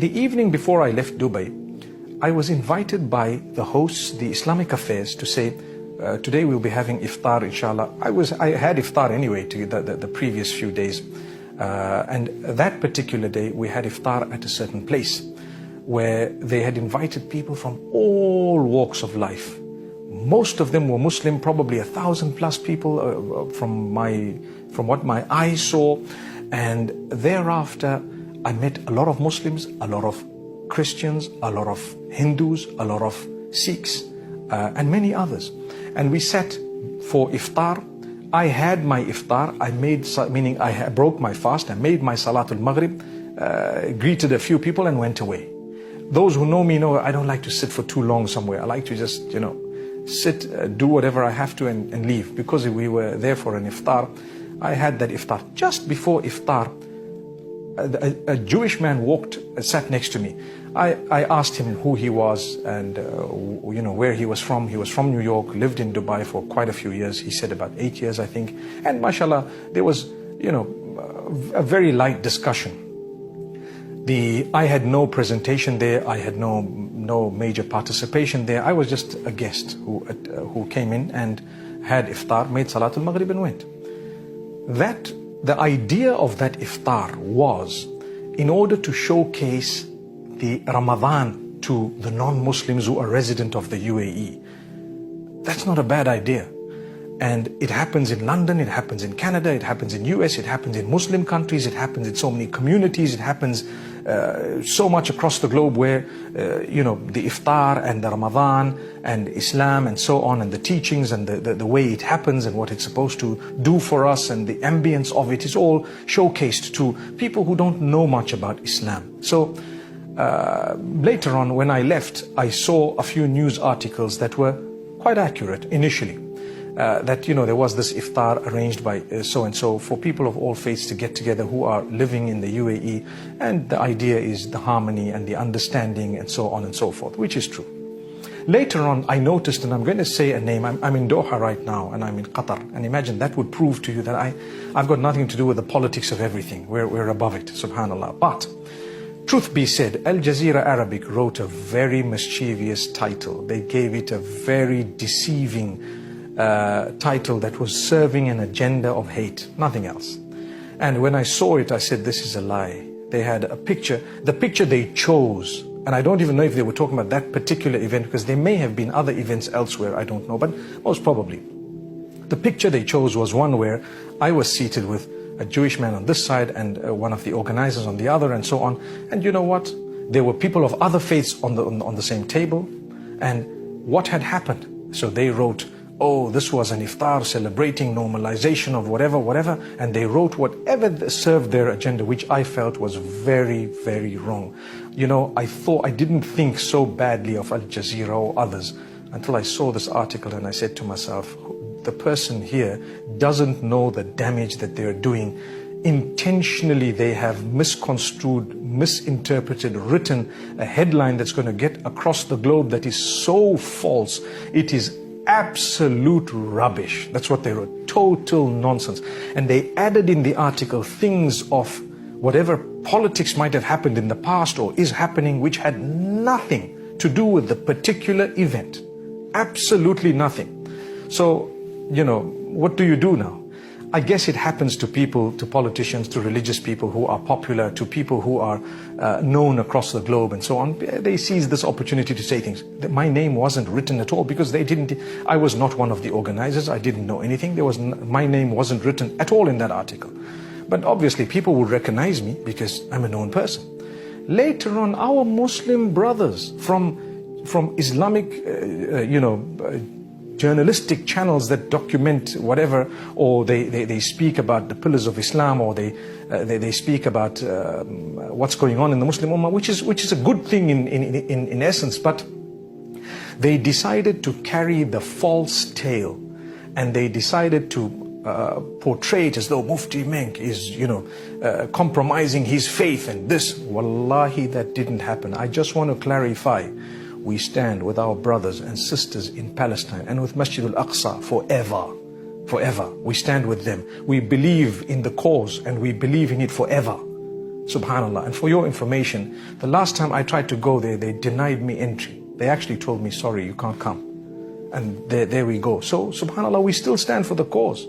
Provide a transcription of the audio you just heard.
The evening before I left Dubai, I was invited by the hosts, the Islamic Affairs, to say, today we'll be having iftar, inshallah. I had iftar anyway the previous few days. And that particular day, we had iftar at a certain place where they had invited people from all walks of life. Most of them were Muslim, probably 1,000+ people from what my eyes saw. And thereafter, I met a lot of Muslims, a lot of Christians, a lot of Hindus, a lot of Sikhs, and many others. And we sat for iftar. I had my iftar, meaning I broke my fast, I made my Salatul Maghrib, greeted a few people and went away. Those who know me know I don't like to sit for too long somewhere. I like to just, sit, do whatever I have to and leave. Because we were there for an iftar, I had that iftar. Just before iftar, a Jewish man sat next to me. I asked him who he was and where he was from. He was from New York, lived in Dubai for quite a few years. He said about 8 years, I think. And mashallah, there was, a very light discussion. I had no presentation there. I had no major participation there. I was just a guest who came in and had iftar, made Salatul Maghrib and went. The idea of that iftar was in order to showcase the Ramadan to the non-Muslims who are resident of the UAE. That's not a bad idea. And it happens in London, it happens in Canada, it happens in US, it happens in Muslim countries, it happens in so many communities, it happens so much across the globe where, the iftar and the Ramadan and Islam and so on and the teachings and the way it happens and what it's supposed to do for us and the ambience of it is all showcased to people who don't know much about Islam. So later on when I left, I saw a few news articles that were quite accurate initially. That there was this iftar arranged by so-and-so for people of all faiths to get together who are living in the UAE, and the idea is the harmony and the understanding and so on and so forth, which is true. Later on, I noticed, and I'm going to say a name, I'm in Doha right now, and I'm in Qatar, and imagine that would prove to you that I've got nothing to do with the politics of everything. We're above it, subhanallah. But truth be said, Al Jazeera Arabic wrote a very mischievous title. They gave it a very deceiving title that was serving an agenda of hate, nothing else. And when I saw it, I said, this is a lie. They had a picture, the picture they chose, and I don't even know if they were talking about that particular event, because there may have been other events elsewhere, I don't know, but most probably. The picture they chose was one where I was seated with a Jewish man on this side and one of the organizers on the other and so on. And you know what? There were people of other faiths on the same table. And what had happened? So they wrote, oh, this was an iftar celebrating normalization of whatever, and they wrote whatever served their agenda, which I felt was very, very wrong. I didn't think so badly of Al Jazeera or others until I saw this article and I said to myself, the person here doesn't know the damage that they're doing. Intentionally, they have misconstrued, misinterpreted, written a headline that's going to get across the globe that is so false. It is absolute rubbish. That's what they wrote. Total nonsense. And they added in the article things of whatever politics might have happened in the past or is happening, which had nothing to do with the particular event. Absolutely nothing. So, what do you do now? I guess it happens to people, to politicians, to religious people who are popular, to people who are known across the globe and so on. They seize this opportunity to say things. My name wasn't written at all because I was not one of the organizers. I didn't know anything. My name wasn't written at all in that article. But obviously people would recognize me because I'm a known person. Later on, our Muslim brothers from Islamic, journalistic channels that document whatever, or they speak about the pillars of Islam, or they speak about what's going on in the Muslim Ummah, which is a good thing in essence, but they decided to carry the false tale, and they decided to portray it as though Mufti Menk is, compromising his faith and this. Wallahi, that didn't happen. I just want to clarify. We stand with our brothers and sisters in Palestine and with Masjid al-Aqsa forever. Forever. We stand with them. We believe in the cause and we believe in it forever. Subhanallah. And for your information, the last time I tried to go there, they denied me entry. They actually told me, sorry, you can't come. And there we go. So, subhanAllah, we still stand for the cause.